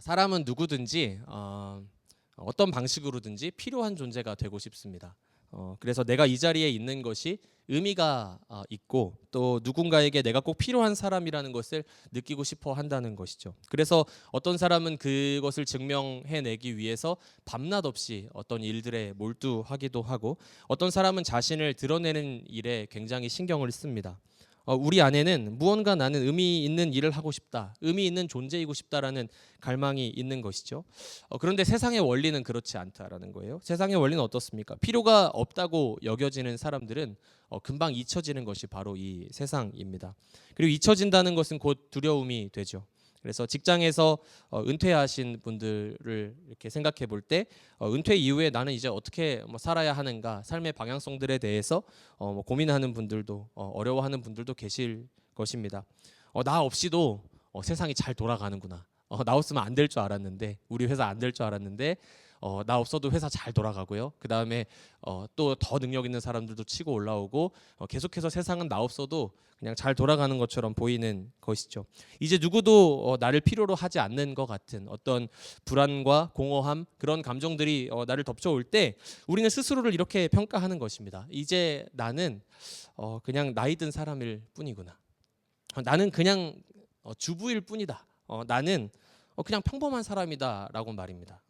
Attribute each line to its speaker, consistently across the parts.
Speaker 1: 사람은 누구든지 어떤 방식으로든지 필요한 존재가 되고 싶습니다. 그래서 내가 이 자리에 있는 것이 의미가 있고 또 누군가에게 내가 꼭 필요한 사람이라는 것을 느끼고 싶어 한다는 것이죠. 그래서 어떤 사람은 그것을 증명해내기 위해서 밤낮 없이 어떤 일들에 몰두하기도 하고 어떤 사람은 자신을 드러내는 일에 굉장히 신경을 씁니다. 우리 안에는 무언가 나는 의미 있는 일을 하고 싶다, 의미 있는 존재이고 싶다라는 갈망이 있는 것이죠. 그런데 세상의 원리는 그렇지 않다라는 거예요. 세상의 원리는 어떻습니까? 필요가 없다고 여겨지는 사람들은 금방 잊혀지는 것이 바로 이 세상입니다. 그리고 잊혀진다는 것은 곧 두려움이 되죠. 그래서 직장에서 은퇴하신 분들을 이렇게 생각해 볼 때 은퇴 이후에 나는 이제 어떻게 살아야 하는가, 삶의 방향성들에 대해서 고민하는 분들도 어려워하는 분들도 계실 것입니다. 나 없이도 세상이 잘 돌아가는구나. 나 없으면 안 될 줄 알았는데, 우리 회사 안 될 줄 알았는데 나 없어도 회사 잘 돌아가고요. 그 다음에 또 더 능력 있는 사람들도 치고 올라오고 계속해서 세상은 나 없어도 그냥 잘 돌아가는 것처럼 보이는 것이죠. 이제 누구도 나를 필요로 하지 않는 것 같은 어떤 불안과 공허함, 그런 감정들이 나를 덮쳐올 때 우리는 스스로를 이렇게 평가하는 것입니다. 이제 나는 그냥 나이 든 사람일 뿐이구나. 나는 그냥 주부일 뿐이다. 나는 그냥 평범한 사람이다라고 말입니다.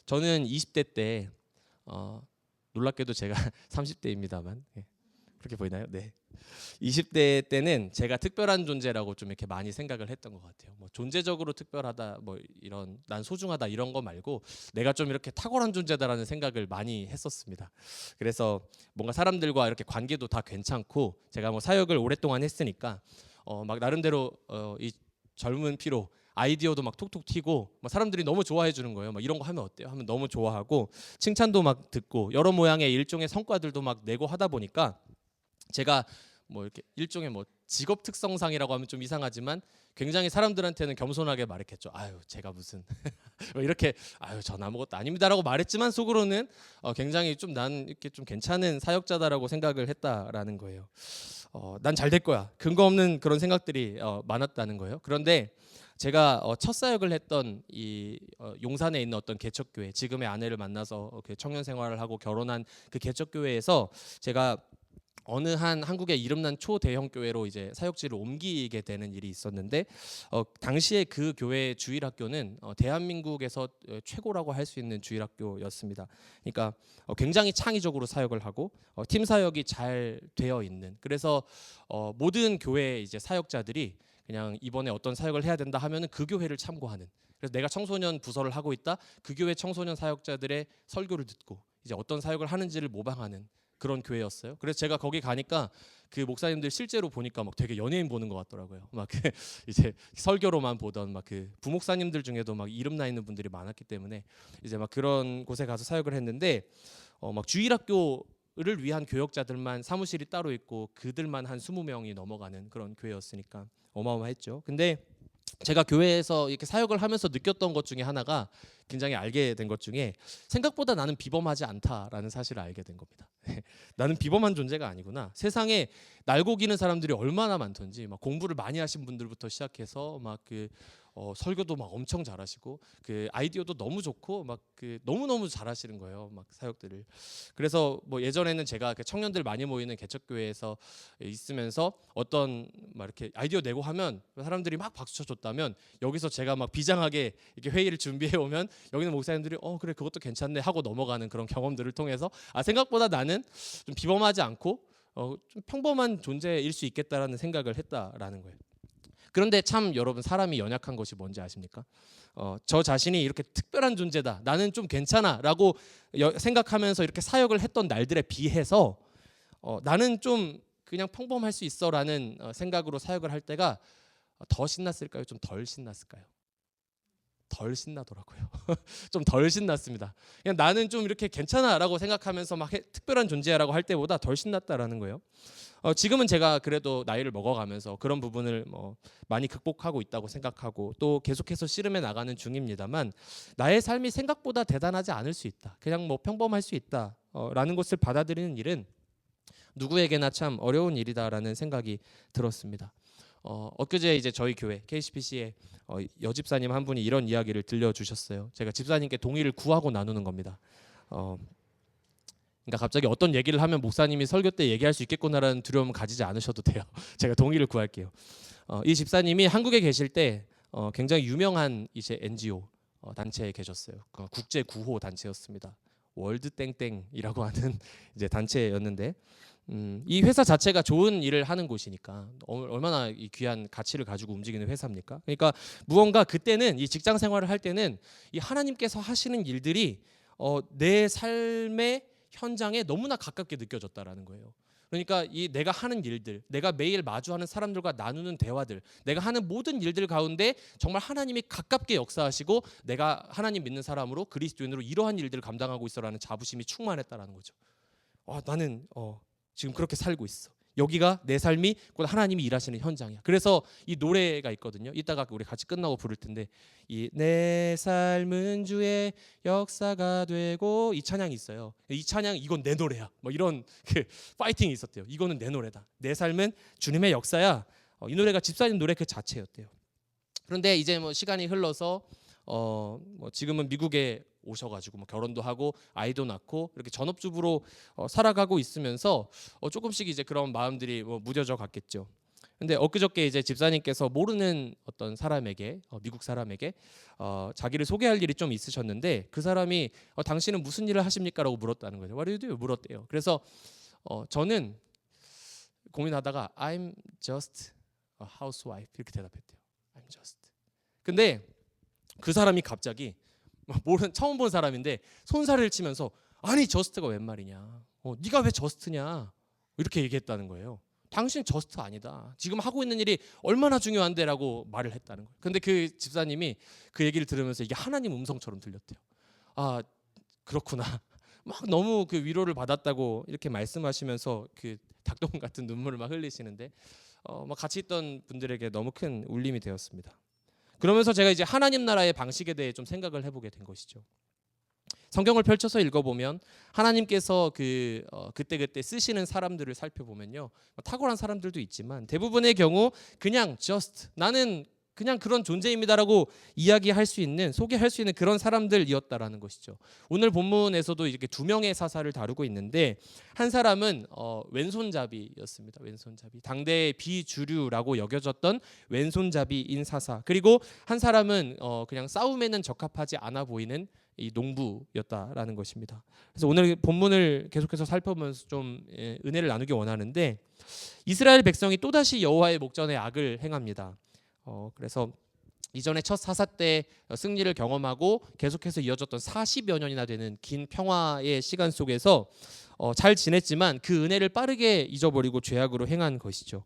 Speaker 1: 저는 20대 때 놀랍게도 제가 30대입니다만 그렇게 보이나요? 네. 20대 때는 제가 특별한 존재라고 좀 이렇게 많이 생각을 했던 것 같아요. 존재적으로 특별하다, 이런 난 소중하다 이런 거 말고 내가 좀 이렇게 탁월한 존재다라는 생각을 많이 했었습니다. 그래서 뭔가 사람들과 이렇게 관계도 다 괜찮고 제가 사역을 오랫동안 했으니까 막 나름대로 이 젊은 피로 아이디어도 막 톡톡 튀고 사람들이 너무 좋아해 주는 거예요. 이런 거 하면 어때요? 하면 너무 좋아하고 칭찬도 막 듣고 여러 모양의 일종의 성과들도 막 내고 하다 보니까 제가 이렇게 일종의 직업 특성상이라고 하면 좀 이상하지만 굉장히 사람들한테는 겸손하게 말했겠죠. 아유, 제가 무슨 이렇게 전 아무것도 아닙니다라고 말했지만 속으로는 굉장히 좀 난 이렇게 좀 괜찮은 사역자다라고 생각을 했다라는 거예요. 난 잘 될 거야. 근거 없는 그런 생각들이 많았다는 거예요. 그런데 제가 첫 사역을 했던 이 용산에 있는 어떤 개척교회, 지금의 아내를 만나서 청년 생활을 하고 결혼한 그 개척교회에서 제가 어느 한 한국의 이름난 초대형 교회로 이제 사역지를 옮기게 되는 일이 있었는데 당시에 그 교회 주일학교는 대한민국에서 최고라고 할 수 있는 주일학교였습니다. 그러니까 굉장히 창의적으로 사역을 하고 팀 사역이 잘 되어 있는, 그래서 모든 교회 이제 사역자들이 그냥 이번에 어떤 사역을 해야 된다 하면은 그 교회를 참고하는, 그래서 내가 청소년 부서를 하고 있다, 그 교회 청소년 사역자들의 설교를 듣고 이제 어떤 사역을 하는지를 모방하는 그런 교회였어요. 그래서 제가 거기 가니까 그 목사님들 실제로 보니까 막 되게 연예인 보는 것 같더라고요. 막 이제 설교로만 보던 막 그 부목사님들 중에도 막 이름 나 있는 분들이 많았기 때문에 이제 막 그런 곳에 가서 사역을 했는데 막 주일학교를 위한 교역자들만 사무실이 따로 있고 그들만 한 20명이 넘어가는 그런 교회였으니까 어마어마했죠. 근데 제가 교회에서 이렇게 사역을 하면서 느꼈던 것 중에 하나가, 굉장히 알게 된 것 중에 생각보다 나는 비범하지 않다라는 사실을 알게 된 겁니다. 나는 비범한 존재가 아니구나. 세상에 날고기는 사람들이 얼마나 많던지, 막 공부를 많이 하신 분들부터 시작해서 막 설교도 막 엄청 잘하시고 그 아이디어도 너무 좋고 막 너무너무 잘하시는 거예요. 막 사역들을. 그래서 예전에는 제가 청년들 많이 모이는 개척교회에서 있으면서 어떤 막 이렇게 아이디어 내고 하면 사람들이 막 박수 쳐줬다면, 여기서 제가 막 비장하게 이렇게 회의를 준비해 오면 여기는 목사님들이 그래 그것도 괜찮네 하고 넘어가는 그런 경험들을 통해서 생각보다 나는 좀 비범하지 않고 좀 평범한 존재일 수 있겠다라는 생각을 했다라는 거예요. 그런데 참 여러분, 사람이 연약한 것이 뭔지 아십니까? 저 자신이 이렇게 특별한 존재다, 나는 좀 괜찮아라고 생각하면서 이렇게 사역을 했던 날들에 비해서 나는 좀 그냥 평범할 수 있어라는 생각으로 사역을 할 때가 더 신났을까요? 좀 덜 신났을까요? 덜 신나더라고요. 좀 덜 신났습니다. 그냥 나는 좀 이렇게 괜찮아라고 생각하면서 막 특별한 존재라고 할 때보다 덜 신났다라는 거예요. 지금은 제가 그래도 나이를 먹어가면서 그런 부분을 많이 극복하고 있다고 생각하고 또 계속해서 씨름해 나가는 중입니다만, 나의 삶이 생각보다 대단하지 않을 수 있다, 그냥 평범할 수 있다 라는 것을 받아들이는 일은 누구에게나 참 어려운 일이다라는 생각이 들었습니다. 엊그제 이제 저희 교회 KCPC에 여집사님 한 분이 이런 이야기를 들려주셨어요. 제가 집사님께 동의를 구하고 나누는 겁니다. 그러니까 갑자기 어떤 얘기를 하면 목사님이 설교 때 얘기할 수 있겠구나라는 두려움 가지지 않으셔도 돼요. 제가 동의를 구할게요. 이 집사님이 한국에 계실 때 굉장히 유명한 이제 NGO 단체에 계셨어요. 국제 구호 단체였습니다. 월드 땡땡이라고 하는 이제 단체였는데 이 회사 자체가 좋은 일을 하는 곳이니까 얼마나 이 귀한 가치를 가지고 움직이는 회사입니까? 그러니까 무언가 그때는 이 직장 생활을 할 때는 이 하나님께서 하시는 일들이 내 삶의 현장에 너무나 가깝게 느껴졌다라는 거예요. 그러니까 이 내가 하는 일들, 내가 매일 마주하는 사람들과 나누는 대화들, 내가 하는 모든 일들 가운데 정말 하나님이 가깝게 역사하시고 내가 하나님 믿는 사람으로 그리스도인으로 이러한 일들을 감당하고 있어라는 자부심이 충만했다라는 거죠. 나는 지금 그렇게 살고 있어. 여기가 내 삶이 곧 하나님이 일하시는 현장이야. 그래서 이 노래가 있거든요. 이따가 우리 같이 끝나고 부를 텐데 이 내 삶은 주의 역사가 되고 이 찬양이 있어요. 이 찬양 이건 내 노래야. 뭐 이런 그 파이팅이 있었대요. 이거는 내 노래다. 내 삶은 주님의 역사야. 이 노래가 집사님 노래 그 자체였대요. 그런데 이제 뭐 시간이 흘러서 뭐 지금은 미국에 오셔가지고 뭐 결혼도 하고 아이도 낳고 이렇게 전업주부로 살아가고 있으면서 조금씩 이제 그런 마음들이 뭐 무뎌져 갔겠죠. 근데 엊그저께 이제 집사님께서 모르는 어떤 사람에게 미국 사람에게 자기를 소개할 일이 좀 있으셨는데 그 사람이 당신은 무슨 일을 하십니까라고 물었다는 거죠. What do you do? 물었대요. 그래서 저는 고민하다가 I'm just a housewife 이렇게 대답했대요. I'm just. 근데 그 사람이 갑자기 처음 본 사람인데 손살을 치면서 아니 저스트가 웬 말이냐, 네가 왜 저스트냐 이렇게 얘기했다는 거예요. 당신 저스트 아니다. 지금 하고 있는 일이 얼마나 중요한데라고 말을 했다는 거예요. 근데 그 집사님이 그 얘기를 들으면서 이게 하나님 음성처럼 들렸대요. 아 그렇구나. 막 너무 그 위로를 받았다고 이렇게 말씀하시면서 그 닭똥 같은 눈물을 막 흘리시는데 막 같이 있던 분들에게 너무 큰 울림이 되었습니다. 그러면서 제가 이제 하나님 나라의 방식에 대해 좀 생각을 해보게 된 것이죠. 성경을 펼쳐서 읽어보면 하나님께서 그때 쓰시는 사람들을 살펴보면요, 탁월한 사람들도 있지만 대부분의 경우 그냥 just 나는 그냥 그런 존재입니다라고 이야기할 수 있는, 소개할 수 있는 그런 사람들이었다라는 것이죠. 오늘 본문에서도 이렇게 두 명의 사사를 다루고 있는데 한 사람은 왼손잡이였습니다. 왼손잡이, 당대의 비주류라고 여겨졌던 왼손잡이인 사사. 그리고 한 사람은 그냥 싸움에는 적합하지 않아 보이는 이 농부였다라는 것입니다. 그래서 오늘 본문을 계속해서 살펴보면서 좀 은혜를 나누기 원하는데 이스라엘 백성이 또다시 여호와의 목전에 악을 행합니다. 그래서 이전에 첫 사사 때 승리를 경험하고 계속해서 이어졌던 40여 년이나 되는 긴 평화의 시간 속에서 잘 지냈지만 그 은혜를 빠르게 잊어버리고 죄악으로 행한 것이죠.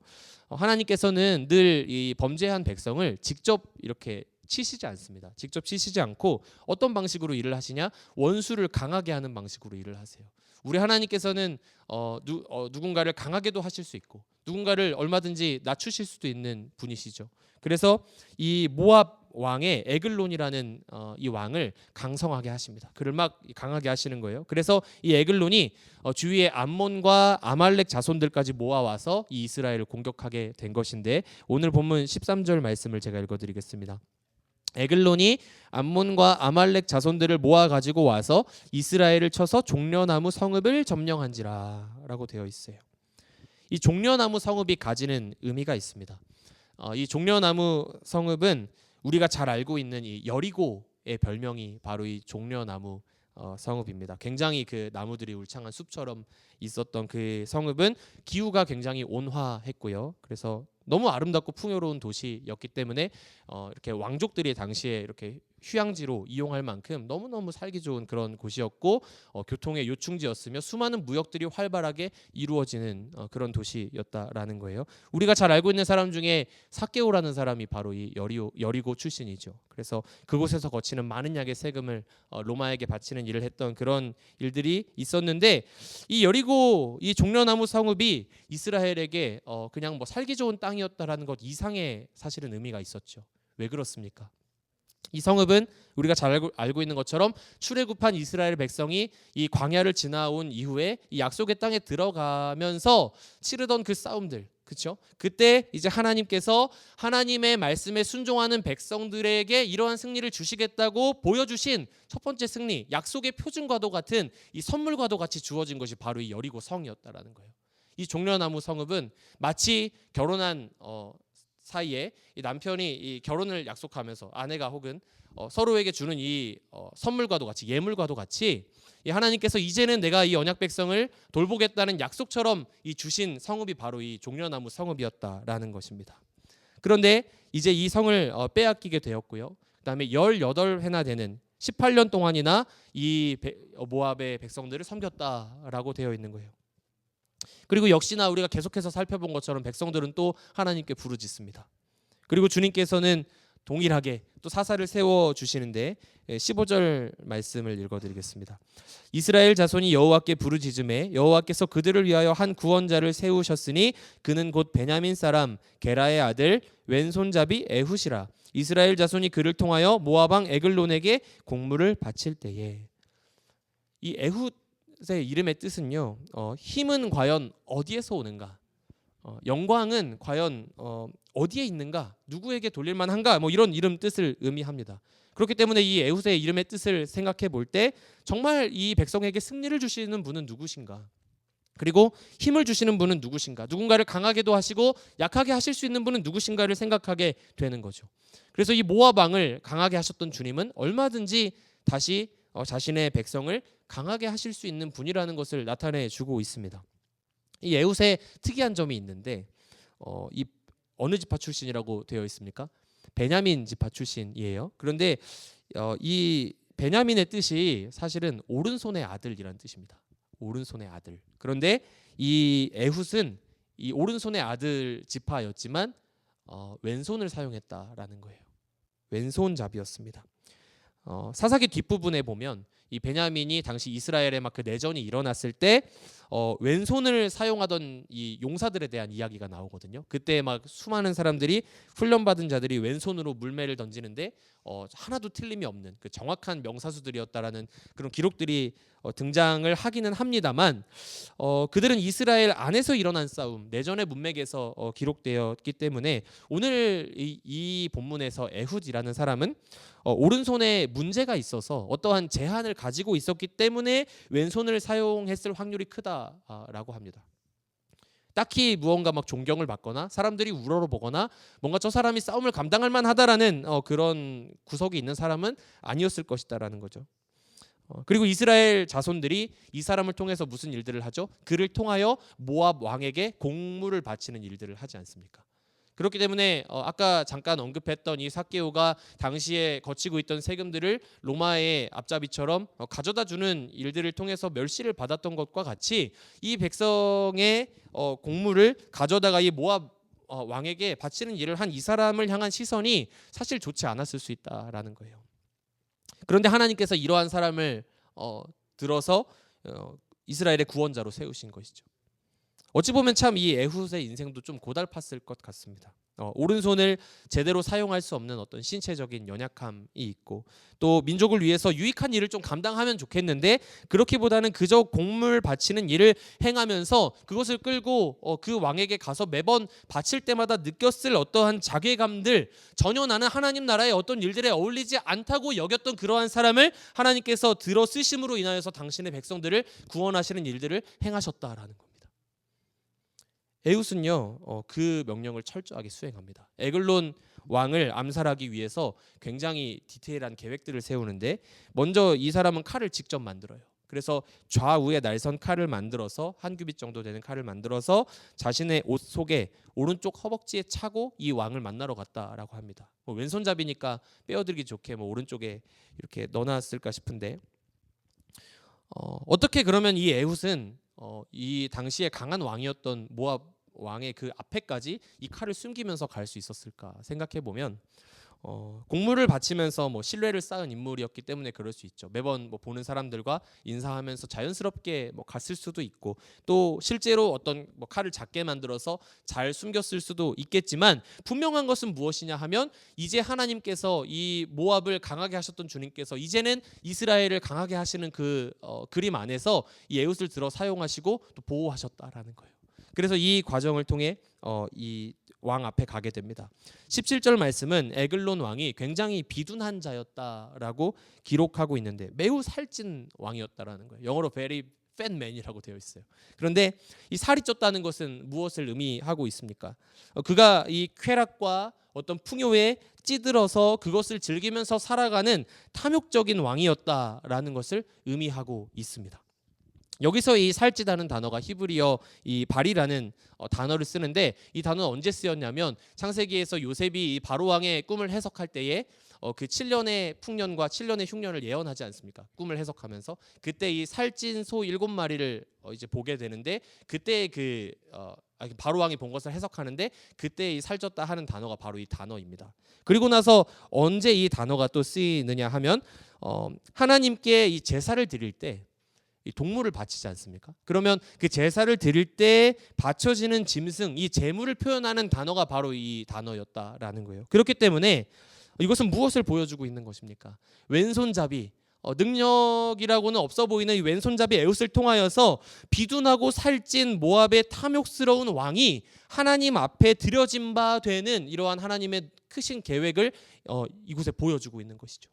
Speaker 1: 하나님께서는 늘 이 범죄한 백성을 직접 이렇게 치시지 않습니다. 직접 치시지 않고 어떤 방식으로 일을 하시냐? 원수를 강하게 하는 방식으로 일을 하세요. 우리 하나님께서는 누군가를 강하게도 하실 수 있고 누군가를 얼마든지 낮추실 수도 있는 분이시죠. 그래서 이 모압 왕의 에글론이라는 이 왕을 강성하게 하십니다. 그를 막 강하게 하시는 거예요. 그래서 이 에글론이 주위의 암몬과 아말렉 자손들까지 모아와서 이 이스라엘을 공격하게 된 것인데 오늘 본문 13절 말씀을 제가 읽어드리겠습니다. 에글론이 암몬과 아말렉 자손들을 모아 가지고 와서 이스라엘을 쳐서 종려나무 성읍을 점령한지라 라고 되어 있어요. 이 종려나무 성읍이 가지는 의미가 있습니다. 이 종려나무 성읍은 우리가 잘 알고 있는 이 여리고의 별명이 바로 이 종려나무 성읍입니다. 굉장히 그 나무들이 울창한 숲처럼 있었던 그 성읍은 기후가 굉장히 온화했고요. 그래서 너무 아름답고 풍요로운 도시였기 때문에 이렇게 왕족들이 당시에 이렇게 휴양지로 이용할 만큼 너무너무 살기 좋은 그런 곳이었고 교통의 요충지였으며 수많은 무역들이 활발하게 이루어지는 그런 도시였다라는 거예요. 우리가 잘 알고 있는 사람 중에 삭개오라는 사람이 바로 이 여리고 출신이죠. 그래서 그곳에서 거치는 많은 양의 세금을 로마에게 바치는 일을 했던 그런 일들이 있었는데 이 여리고 이 종려나무 성읍이 이스라엘에게 그냥 뭐 살기 좋은 땅이었다라는 것 이상의 사실은 의미가 있었죠. 왜 그렇습니까? 이 성읍은 우리가 잘 알고 있는 것처럼 출애굽한 이스라엘 백성이 이 광야를 지나온 이후에 이 약속의 땅에 들어가면서 치르던 그 싸움들, 그렇죠? 그때 이제 하나님께서 하나님의 말씀에 순종하는 백성들에게 이러한 승리를 주시겠다고 보여주신 첫 번째 승리, 약속의 표징과도 같은 이 선물과도 같이 주어진 것이 바로 이 여리고 성이었다라는 거예요. 이 종려나무 성읍은 마치 결혼한 사이에 이 남편이 이 결혼을 약속하면서 아내가 혹은 서로에게 주는 이 선물과도 같이, 예물과도 같이 이 하나님께서 이제는 내가 이 언약 백성을 돌보겠다는 약속처럼 이 주신 성읍이 바로 이 종려나무 성읍이었다라는 것입니다. 그런데 이제 이 성을 빼앗기게 되었고요. 그다음에 18회나 되는 18년 동안이나 이 모압의 백성들을 섬겼다라고 되어 있는 거예요. 그리고 역시나 우리가 계속해서 살펴본 것처럼 백성들은 또 하나님께 부르짖습니다. 그리고 주님께서는 동일하게 또 사사를 세워 주시는데 15절 말씀을 읽어드리겠습니다. 이스라엘 자손이 여호와께 부르짖음에 여호와께서 그들을 위하여 한 구원자를 세우셨으니 그는 곧 베냐민 사람 게라의 아들 왼손잡이 에훗이라. 이스라엘 자손이 그를 통하여 모압 왕 에글론에게 공물을 바칠 때에. 이 에훗의 이름의 뜻은요, 힘은 과연 어디에서 오는가? 영광은 과연 어디에 있는가? 누구에게 돌릴 만한가? 뭐 이런 이름 뜻을 의미합니다. 그렇기 때문에 이 에훗의 이름의 뜻을 생각해 볼 때 정말 이 백성에게 승리를 주시는 분은 누구신가? 그리고 힘을 주시는 분은 누구신가? 누군가를 강하게도 하시고 약하게 하실 수 있는 분은 누구신가를 생각하게 되는 거죠. 그래서 이 모압 왕을 강하게 하셨던 주님은 얼마든지 다시 자신의 백성을 강하게 하실 수 있는 분이라는 것을 나타내 주고 있습니다. 이 에훗의 특이한 점이 있는데 이 어느 지파 출신이라고 되어 있습니까? 베냐민 지파 출신이에요. 그런데 이 베냐민의 뜻이 사실은 오른손의 아들이라는 뜻입니다. 오른손의 아들. 그런데 이 에훗은 이 오른손의 아들 지파였지만 왼손을 사용했다라는 거예요. 왼손잡이였습니다. 사사기 뒷부분에 보면 이 베냐민이 당시 이스라엘에 막 그 내전이 일어났을 때 왼손을 사용하던 이 용사들에 대한 이야기가 나오거든요. 그때 막 수많은 사람들이 훈련받은 자들이 왼손으로 물매를 던지는데 하나도 틀림이 없는 그 정확한 명사수들이었다라는 그런 기록들이 등장을 하기는 합니다만 그들은 이스라엘 안에서 일어난 싸움, 내전의 문맥에서 기록되었기 때문에 오늘 이 본문에서 에훗이라는 사람은 오른손에 문제가 있어서 어떠한 제한을 가지고 있었기 때문에 왼손을 사용했을 확률이 크다라고 합니다. 딱히 무언가 막 존경을 받거나 사람들이 우러러보거나 뭔가 저 사람이 싸움을 감당할 만하다라는 그런 구석이 있는 사람은 아니었을 것이다라는 거죠. 그리고 이스라엘 자손들이 이 사람을 통해서 무슨 일들을 하죠? 그를 통하여 모압 왕에게 공물을 바치는 일들을 하지 않습니까? 그렇기 때문에 아까 잠깐 언급했던 이 삭개오가 당시에 거치고 있던 세금들을 로마의 앞잡이처럼 가져다 주는 일들을 통해서 멸시를 받았던 것과 같이 이 백성의 공물을 가져다가 이 모압 왕에게 바치는 일을 한 이 사람을 향한 시선이 사실 좋지 않았을 수 있다라는 거예요. 그런데 하나님께서 이러한 사람을 들어서 이스라엘의 구원자로 세우신 것이죠. 어찌 보면 참 이 에훗의 인생도 좀 고달팠을 것 같습니다. 오른손을 제대로 사용할 수 없는 어떤 신체적인 연약함이 있고 또 민족을 위해서 유익한 일을 좀 감당하면 좋겠는데 그렇기보다는 그저 공물 바치는 일을 행하면서 그것을 끌고 그 왕에게 가서 매번 바칠 때마다 느꼈을 어떠한 자괴감들, 전혀 나는 하나님 나라의 어떤 일들에 어울리지 않다고 여겼던 그러한 사람을 하나님께서 들어 쓰심으로 인하여서 당신의 백성들을 구원하시는 일들을 행하셨다라는 겁니다. 에훗은요 그 명령을 철저하게 수행합니다. 에글론 왕을 암살하기 위해서 굉장히 디테일한 계획들을 세우는데 먼저 이 사람은 칼을 직접 만들어요. 그래서 좌우에 날선 칼을 만들어서 한 규빗 정도 되는 칼을 만들어서 자신의 옷 속에 오른쪽 허벅지에 차고 이 왕을 만나러 갔다라고 합니다. 왼손잡이니까 빼어들기 좋게 오른쪽에 이렇게 넣어놨을까 싶은데 어떻게 그러면 이 에훗은 이 당시에 강한 왕이었던 모압 왕의 그 앞에까지 이 칼을 숨기면서 갈 수 있었을까 생각해 보면 공물을 바치면서 신뢰를 쌓은 인물이었기 때문에 그럴 수 있죠. 매번 보는 사람들과 인사하면서 자연스럽게 갔을 수도 있고 또 실제로 어떤 칼을 작게 만들어서 잘 숨겼을 수도 있겠지만 분명한 것은 무엇이냐 하면 이제 하나님께서 이 모압을 강하게 하셨던 주님께서 이제는 이스라엘을 강하게 하시는 그 그림 안에서 이 에훗을 들어 사용하시고 또 보호하셨다라는 거예요. 그래서 이 과정을 통해 이 왕 앞에 가게 됩니다. 17절 말씀은 에글론 왕이 굉장히 비둔한 자였다라고 기록하고 있는데 매우 살찐 왕이었다라는 거예요. 영어로 very fat man이라고 되어 있어요. 그런데 이 살이 쪘다는 것은 무엇을 의미하고 있습니까? 그가 이 쾌락과 어떤 풍요에 찌들어서 그것을 즐기면서 살아가는 탐욕적인 왕이었다라는 것을 의미하고 있습니다. 여기서 이 살찌다는 단어가 히브리어 이 발이라는 단어를 쓰는데, 이 단어는 언제 쓰였냐면 창세기에서 요셉이 이 바로 왕의 꿈을 해석할 때에 그 7년의 풍년과 7년의 흉년을 예언하지 않습니까? 꿈을 해석하면서 그때 이 살찐 소 7마리를 이제 보게 되는데, 그때 바로 왕이 본 것을 해석하는데 그때 이 살쪘다 하는 단어가 바로 이 단어입니다. 그리고 나서 언제 이 단어가 또 쓰이느냐 하면 하나님께 이 제사를 드릴 때 이 동물을 바치지 않습니까? 그러면 그 제사를 드릴 때 바쳐지는 짐승, 이 제물을 표현하는 단어가 바로 이 단어였다라는 거예요. 그렇기 때문에 이것은 무엇을 보여주고 있는 것입니까? 왼손잡이, 능력이라고는 없어 보이는 이 왼손잡이 에웃을 통하여서 비둔하고 살찐 모압의 탐욕스러운 왕이 하나님 앞에 드려진 바 되는 이러한 하나님의 크신 계획을 이곳에 보여주고 있는 것이죠.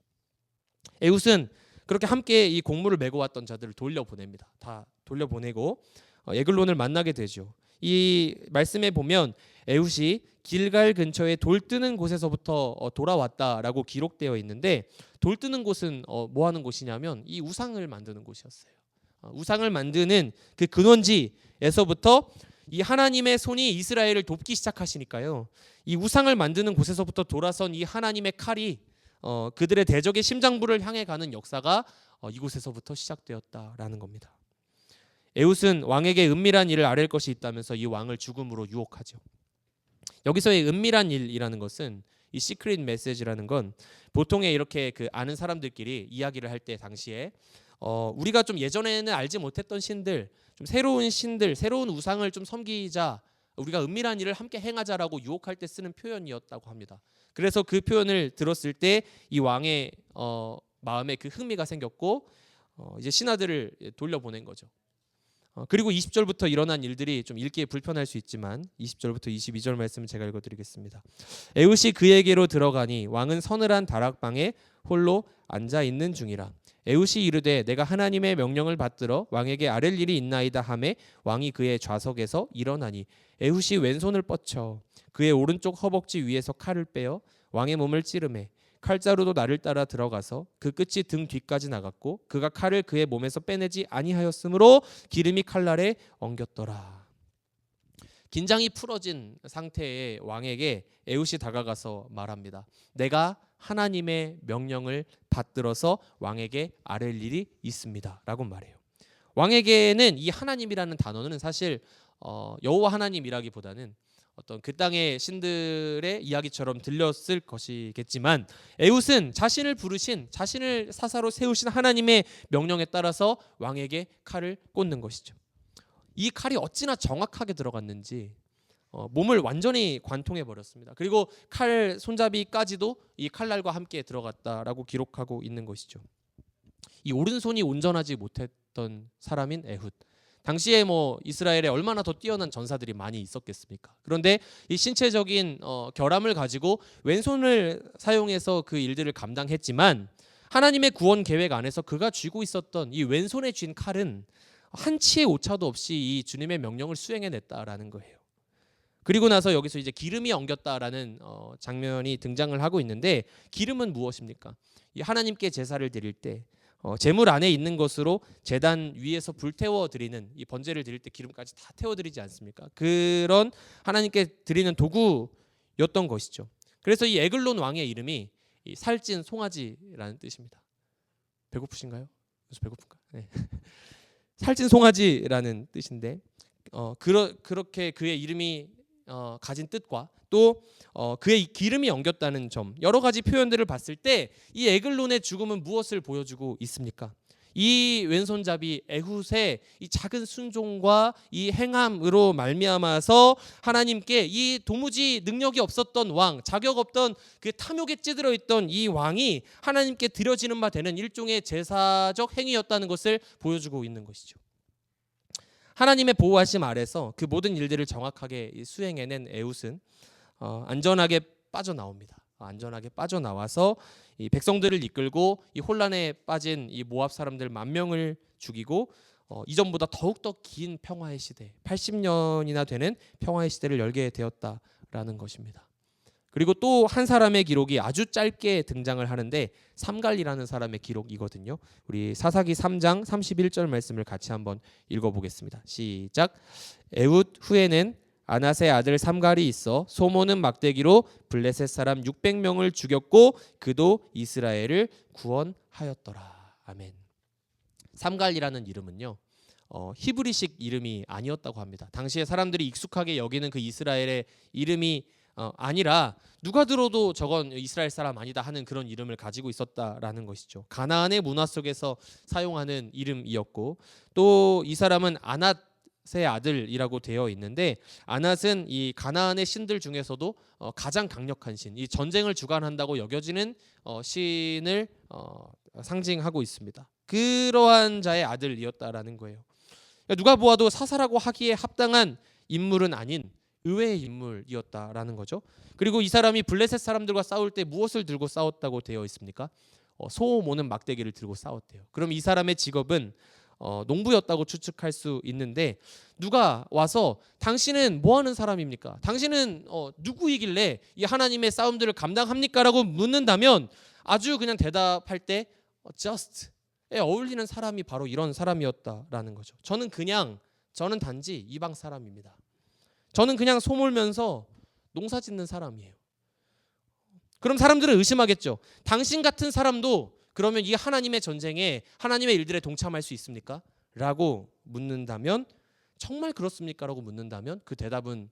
Speaker 1: 에웃은 그렇게 함께 이 공물을 메고 왔던 자들을 돌려보냅니다. 다 돌려보내고 에글론을 만나게 되죠. 이 말씀에 보면 에웃이 길갈 근처에 돌 뜨는 곳에서부터 돌아왔다라고 기록되어 있는데, 돌 뜨는 곳은 뭐 하는 곳이냐면 이 우상을 만드는 곳이었어요. 우상을 만드는 그 근원지에서부터 이 하나님의 손이 이스라엘을 돕기 시작하시니까요, 이 우상을 만드는 곳에서부터 돌아선 이 하나님의 칼이 그들의 대적의 심장부를 향해 가는 역사가 이곳에서부터 시작되었다라는 겁니다. 에웃은 왕에게 은밀한 일을 아뢰 것이 있다면서 이 왕을 죽음으로 유혹하죠. 여기서의 은밀한 일이라는 것은, 이 시크릿 메시지라는 건 보통의 이렇게 그 아는 사람들끼리 이야기를 할 때 당시에 우리가 좀 예전에는 알지 못했던 신들, 좀 새로운 신들, 새로운 우상을 좀 섬기자, 우리가 은밀한 일을 함께 행하자라고 유혹할 때 쓰는 표현이었다고 합니다. 그래서 그 표현을 들었을 때 이 왕의 마음에 그 흥미가 생겼고 이제 신하들을 돌려보낸 거죠. 그리고 20절부터 일어난 일들이 좀 읽기에 불편할 수 있지만 20절부터 22절 말씀을 제가 읽어드리겠습니다. 에웃이 그에게로 들어가니 왕은 서늘한 다락방에 홀로 앉아 있는 중이라. 에웃이 이르되 내가 하나님의 명령을 받들어 왕에게 아랠 일이 있나이다 하매 왕이 그의 좌석에서 일어나니 에웃이 왼손을 뻗쳐 그의 오른쪽 허벅지 위에서 칼을 빼어 왕의 몸을 찌르매 칼자루도 나를 따라 들어가서 그 끝이 등 뒤까지 나갔고 그가 칼을 그의 몸에서 빼내지 아니하였으므로 기름이 칼날에 엉겼더라. 긴장이 풀어진 상태의 왕에게 에웃이 다가가서 말합니다. 내가 하나님의 명령을 받들어서 왕에게 아랠 일이 있습니다 라고 말해요. 왕에게는 이 하나님이라는 단어는 사실 여호와 하나님이라기보다는 어떤 그 땅의 신들의 이야기처럼 들렸을 것이겠지만, 에웃은 자신을 부르신, 자신을 사사로 세우신 하나님의 명령에 따라서 왕에게 칼을 꽂는 것이죠. 이 칼이 어찌나 정확하게 들어갔는지 몸을 완전히 관통해 버렸습니다. 그리고 칼 손잡이까지도 이 칼날과 함께 들어갔다라고 기록하고 있는 것이죠. 이 오른손이 온전하지 못했던 사람인 에훗, 당시에 뭐 이스라엘에 얼마나 더 뛰어난 전사들이 많이 있었겠습니까? 그런데 이 신체적인 결함을 가지고 왼손을 사용해서 그 일들을 감당했지만, 하나님의 구원 계획 안에서 그가 쥐고 있었던 이 왼손에 쥔 칼은 한치의 오차도 없이 이 주님의 명령을 수행해냈다라는 거예요. 그리고 나서 여기서 이제 기름이 엉겼다라는 장면이 등장을 하고 있는데, 기름은 무엇입니까? 이 하나님께 제사를 드릴 때 제물 안에 있는 것으로 제단 위에서 불태워 드리는, 이 번제를 드릴 때 기름까지 다 태워 드리지 않습니까? 그런 하나님께 드리는 도구였던 것이죠. 그래서 이 에글론 왕의 이름이 이 살찐 송아지라는 뜻입니다. 배고프신가요? 배고픈가? 네. 살찐 송아지라는 뜻인데 그렇게 그의 이름이 가진 뜻과 또 그의 기름이 엉겼다는 점, 여러 가지 표현들을 봤을 때 이 에글론의 죽음은 무엇을 보여주고 있습니까? 이 왼손잡이 에훗의 이 작은 순종과 이 행함으로 말미암아서 하나님께 이 도무지 능력이 없었던 왕, 자격 없던 그 탐욕에 찌들어 있던 이 왕이 하나님께 드려지는 바 되는 일종의 제사적 행위였다는 것을 보여주고 있는 것이죠. 하나님의 보호하심 아래서 그 모든 일들을 정확하게 수행해낸 에훗은 안전하게 빠져나옵니다. 안전하게 빠져나와서 이 백성들을 이끌고 이 혼란에 빠진 이 모압 사람들 10,000명을 죽이고 이전보다 더욱더 긴 평화의 시대, 80년이나 되는 평화의 시대를 열게 되었다라는 것입니다. 그리고 또 한 사람의 기록이 아주 짧게 등장을 하는데 삼갈이라는 사람의 기록이거든요. 우리 사사기 3장 31절 말씀을 같이 한번 읽어보겠습니다. 시작. 에훗 후에는 아낫의 아들 삼갈이 있어 소모는 막대기로 블레셋 사람 600명을 죽였고 그도 이스라엘을 구원하였더라. 아멘. 삼갈이라는 이름은요, 히브리식 이름이 아니었다고 합니다. 당시에 사람들이 익숙하게 여기는 그 이스라엘의 이름이 아니라 누가 들어도 저건 이스라엘 사람 아니다 하는 그런 이름을 가지고 있었다라는 것이죠. 가나안의 문화 속에서 사용하는 이름이었고, 또 이 사람은 아낫의 아들이라고 되어 있는데, 아낫은 이 가나안의 신들 중에서도 가장 강력한 신, 이 전쟁을 주관한다고 여겨지는 신을 상징하고 있습니다. 그러한 자의 아들이었다라는 거예요. 누가 보아도 사사라고 하기에 합당한 인물은 아닌 의외의 인물이었다라는 거죠. 그리고 이 사람이 블레셋 사람들과 싸울 때 무엇을 들고 싸웠다고 되어 있습니까? 소 모는 막대기를 들고 싸웠대요. 그럼 이 사람의 직업은 농부였다고 추측할 수 있는데, 누가 와서 당신은 뭐 하는 사람입니까? 당신은 누구이길래 이 하나님의 싸움들을 감당합니까? 라고 묻는다면 아주 그냥 대답할 때 just에 어울리는 사람이 바로 이런 사람이었다라는 거죠. 저는 단지 이방 사람입니다. 저는 그냥 소몰면서 농사 짓는 사람이에요. 그럼 사람들은 의심하겠죠. 당신 같은 사람도 그러면 이 하나님의 전쟁에, 하나님의 일들에 동참할 수 있습니까? 라고 묻는다면, 정말 그렇습니까? 라고 묻는다면 그 대답은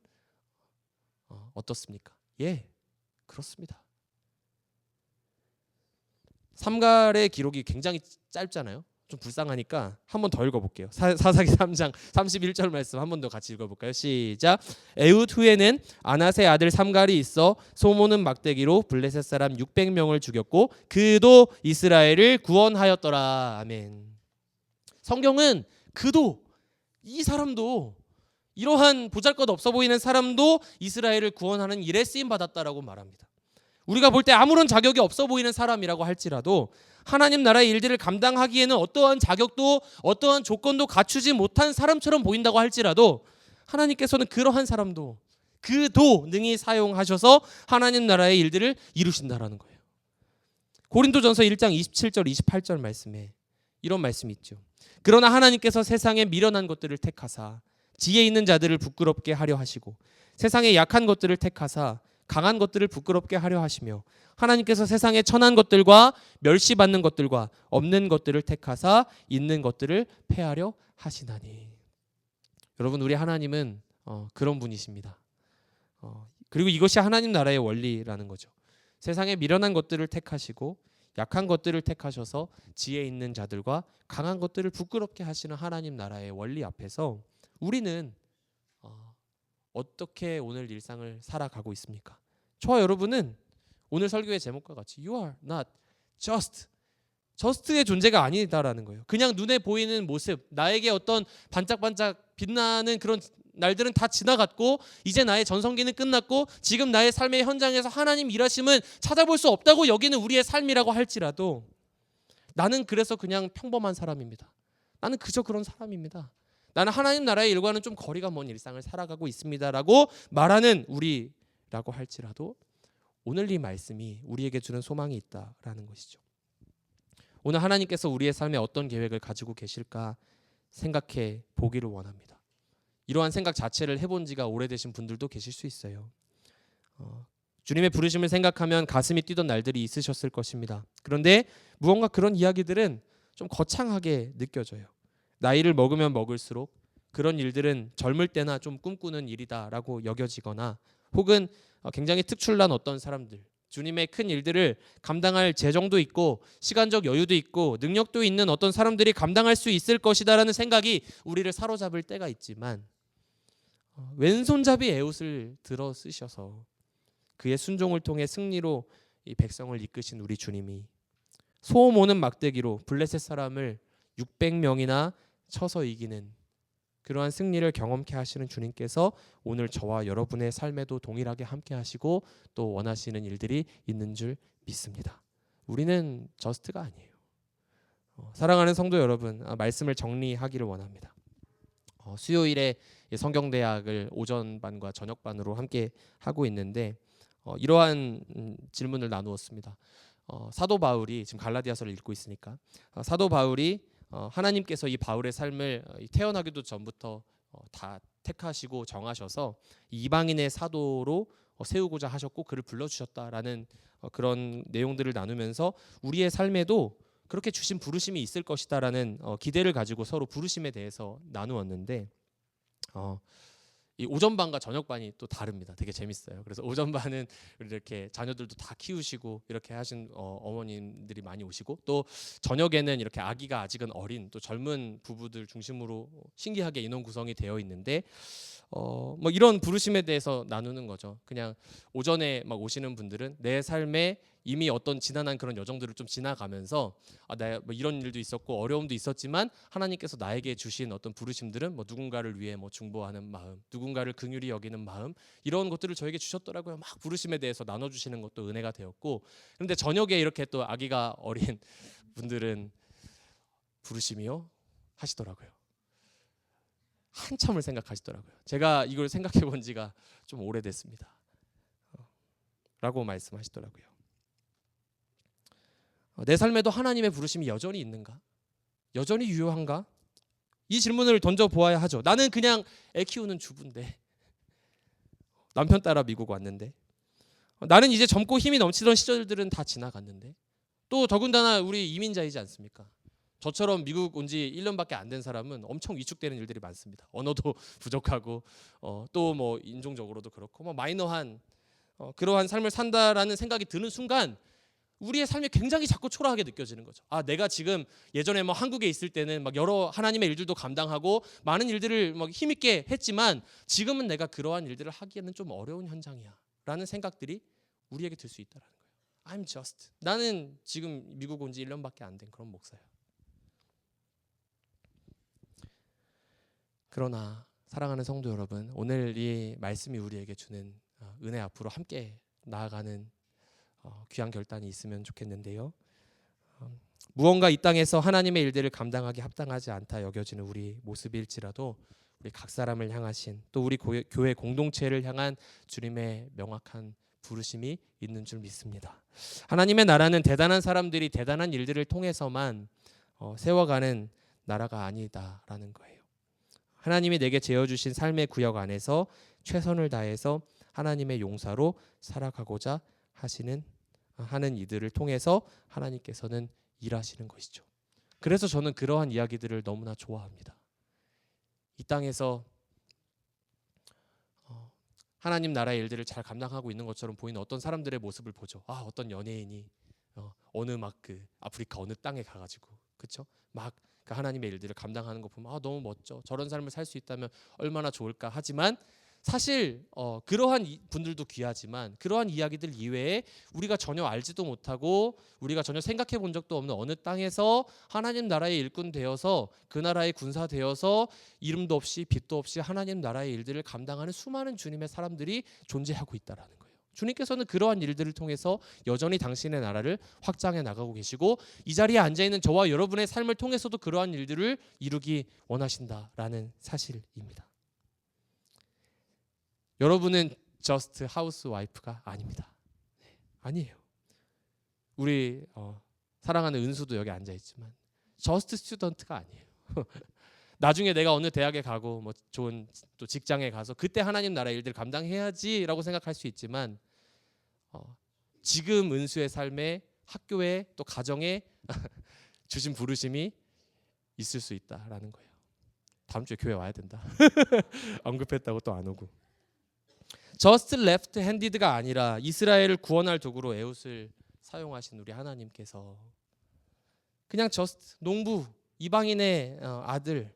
Speaker 1: 어떻습니까? 예, 그렇습니다. 삼갈의 기록이 굉장히 짧잖아요. 좀 불쌍하니까 한 번 더 읽어볼게요. 사사기 3장 31절 말씀 한 번 더 같이 읽어볼까요? 시작. 에훗 후에는 아낫의 아들 삼갈이 있어 소모는 막대기로 블레셋 사람 600명을 죽였고 그도 이스라엘을 구원하였더라. 아멘. 성경은 그도, 이 사람도, 이러한 보잘것없어 보이는 사람도 이스라엘을 구원하는 일에 쓰임 받았다라고 말합니다. 우리가 볼 때 아무런 자격이 없어 보이는 사람이라고 할지라도 하나님 나라의 일들을 감당하기에는 어떠한 자격도 어떠한 조건도 갖추지 못한 사람처럼 보인다고 할지라도 하나님께서는 그러한 사람도, 그도 능히 사용하셔서 하나님 나라의 일들을 이루신다라는 거예요. 고린도전서 1장 27절 28절 말씀에 이런 말씀이 있죠. 그러나 하나님께서 세상에 미련한 것들을 택하사 지혜 있는 자들을 부끄럽게 하려 하시고 세상에 약한 것들을 택하사 강한 것들을 부끄럽게 하려 하시며 하나님께서 세상에 천한 것들과 멸시받는 것들과 없는 것들을 택하사 있는 것들을 폐하려 하시나니. 여러분, 우리 하나님은 그런 분이십니다. 그리고 이것이 하나님 나라의 원리라는 거죠. 세상에 미련한 것들을 택하시고 약한 것들을 택하셔서 지혜 있는 자들과 강한 것들을 부끄럽게 하시는 하나님 나라의 원리 앞에서 우리는 어떻게 오늘 일상을 살아가고 있습니까? 저와 여러분은 오늘 설교의 제목과 같이 You are not just의 존재가 아니다라는 거예요. 그냥 눈에 보이는 모습, 나에게 어떤 반짝반짝 빛나는 그런 날들은 다 지나갔고 이제 나의 전성기는 끝났고 지금 나의 삶의 현장에서 하나님 일하심은 찾아볼 수 없다고 여기는 우리의 삶이라고 할지라도 나는 그래서 그냥 평범한 사람입니다. 나는 그저 그런 사람입니다. 나는 하나님 나라의 일과는 좀 거리가 먼 일상을 살아가고 있습니다라고 말하는 우리라고 할지라도 오늘 이 말씀이 우리에게 주는 소망이 있다라는 것이죠. 오늘 하나님께서 우리의 삶에 어떤 계획을 가지고 계실까 생각해 보기를 원합니다. 이러한 생각 자체를 해본 지가 오래되신 분들도 계실 수 있어요. 주님의 부르심을 생각하면 가슴이 뛰던 날들이 있으셨을 것입니다. 그런데 무언가 그런 이야기들은 좀 거창하게 느껴져요. 나이를 먹으면 먹을수록 그런 일들은 젊을 때나 좀 꿈꾸는 일이다라고 여겨지거나 혹은 굉장히 특출난 어떤 사람들, 주님의 큰 일들을 감당할 재정도 있고 시간적 여유도 있고 능력도 있는 어떤 사람들이 감당할 수 있을 것이다라는 생각이 우리를 사로잡을 때가 있지만 왼손잡이 에훗을 들어 쓰셔서 그의 순종을 통해 승리로 이 백성을 이끄신 우리 주님이 소음 오는 막대기로 블레셋 사람을 600명이나 쳐서 이기는 그러한 승리를 경험케 하시는 주님께서 오늘 저와 여러분의 삶에도 동일하게 함께 하시고 또 원하시는 일들이 있는 줄 믿습니다. 우리는 저스트가 아니에요. 사랑하는 성도 여러분, 말씀을 정리하기를 원합니다. 수요일에 성경대학을 오전반과 저녁반으로 함께 하고 있는데 이러한 질문을 나누었습니다. 사도 바울이 지금 갈라디아서를 읽고 있으니까 사도 바울이 하나님께서 이 바울의 삶을 태어나기도 전부터 다 택하시고 정하셔서 이방인의 사도로 세우고자 하셨고 그를 불러주셨다라는 그런 내용들을 나누면서 우리의 삶에도 그렇게 주신 부르심이 있을 것이다라는 기대를 가지고 서로 부르심에 대해서 나누었는데 이 오전반과 저녁반이 또 다릅니다. 되게 재밌어요. 그래서 오전반은 이렇게 자녀들도 다 키우시고 이렇게 하신 어머님들이 많이 오시고 또 저녁에는 이렇게 아기가 아직은 어린 또 젊은 부부들 중심으로 신기하게 인원 구성이 되어 있는데 뭐 이런 부르심에 대해서 나누는 거죠. 그냥 오전에 막 오시는 분들은 내 삶에 이미 어떤 지난한 그런 여정들을 좀 지나가면서 내가 뭐 이런 일도 있었고 어려움도 있었지만 하나님께서 나에게 주신 어떤 부르심들은 뭐 누군가를 위해 뭐 중보하는 마음, 누군가를 긍휼히 여기는 마음 이런 것들을 저에게 주셨더라고요. 막 부르심에 대해서 나눠주시는 것도 은혜가 되었고 그런데 저녁에 이렇게 또 아기가 어린 분들은 부르심이요 하시더라고요. 한참을 생각하시더라고요. 제가 이걸 생각해 본 지가 좀 오래됐습니다. 라고 말씀하시더라고요. 내 삶에도 하나님의 부르심이 여전히 있는가? 여전히 유효한가? 이 질문을 던져 보아야 하죠. 나는 그냥 애 키우는 주부인데 남편 따라 미국 왔는데 나는 이제 젊고 힘이 넘치던 시절들은 다 지나갔는데 또 더군다나 우리 이민자이지 않습니까? 저처럼 미국 온 지 1년밖에 안 된 사람은 엄청 위축되는 일들이 많습니다. 언어도 부족하고 또 뭐 인종적으로도 그렇고 뭐 마이너한 그러한 삶을 산다라는 생각이 드는 순간 우리의 삶이 굉장히 자꾸 초라하게 느껴지는 거죠. 내가 지금 예전에 뭐 한국에 있을 때는 막 여러 하나님의 일들도 감당하고 많은 일들을 막 힘있게 했지만 지금은 내가 그러한 일들을 하기에는 좀 어려운 현장이야라는 생각들이 우리에게 들 수 있다라는 거예요. I'm just. 나는 지금 미국 온 지 1년밖에 안 된 그런 목사예요. 그러나 사랑하는 성도 여러분, 오늘 이 말씀이 우리에게 주는 은혜 앞으로 함께 나아가는 귀한 결단이 있으면 좋겠는데요. 무언가 이 땅에서 하나님의 일들을 감당하기 합당하지 않다 여겨지는 우리 모습일지라도 우리 각 사람을 향하신 또 우리 교회 공동체를 향한 주님의 명확한 부르심이 있는 줄 믿습니다. 하나님의 나라는 대단한 사람들이 대단한 일들을 통해서만 세워가는 나라가 아니다라는 거예요. 하나님이 내게 재어주신 삶의 구역 안에서 최선을 다해서 하나님의 용사로 살아가고자 하는 이들을 통해서 하나님께서는 일하시는 것이죠. 그래서 저는 그러한 이야기들을 너무나 좋아합니다. 이 땅에서 하나님 나라의 일들을 잘 감당하고 있는 것처럼 보이는 어떤 사람들의 모습을 보죠. 어떤 연예인이 어느 막 그 아프리카 어느 땅에 가가지고 그렇죠? 막 그 하나님의 일들을 감당하는 거 보면 너무 멋져. 저런 삶을 살 수 있다면 얼마나 좋을까. 하지만 사실 그러한 분들도 귀하지만 그러한 이야기들 이외에 우리가 전혀 알지도 못하고 우리가 전혀 생각해 본 적도 없는 어느 땅에서 하나님 나라의 일꾼 되어서 그 나라의 군사 되어서 이름도 없이 빛도 없이 하나님 나라의 일들을 감당하는 수많은 주님의 사람들이 존재하고 있다라는 거예요. 주님께서는 그러한 일들을 통해서 여전히 당신의 나라를 확장해 나가고 계시고 이 자리에 앉아있는 저와 여러분의 삶을 통해서도 그러한 일들을 이루기 원하신다라는 사실입니다. 여러분은 just 하우스와이프가 아닙니다. 아니에요. 우리 사랑하는 은수도 여기 앉아있지만 just 스튜던트가 아니에요. 나중에 내가 어느 대학에 가고 뭐 좋은 또 직장에 가서 그때 하나님 나라 일들을 감당해야지라고 생각할 수 있지만 지금 은수의 삶에 학교에 또 가정에 주신 부르심이 있을 수 있다라는 거예요. 다음 주에 교회 와야 된다. 언급했다고 또 안 오고. just left handed가 아니라 이스라엘을 구원할 도구로 에웃을 사용하신 우리 하나님께서 그냥 just 농부 이방인의 아들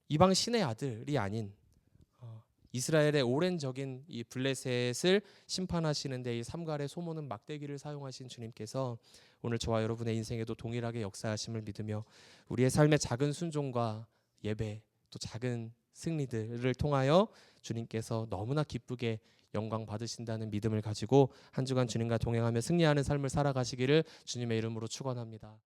Speaker 1: 이방 신의 아들이 아닌 이스라엘의 오랜 적인 이 블레셋을 심판하시는데 이 삼갈의 소모는 막대기를 사용하신 주님께서 오늘 저와 여러분의 인생에도 동일하게 역사하심을 믿으며 우리의 삶의 작은 순종과 예배 또 작은 승리들을 통하여 주님께서 너무나 기쁘게 영광 받으신다는 믿음을 가지고 한 주간 주님과 동행하며 승리하는 삶을 살아가시기를 주님의 이름으로 축원합니다.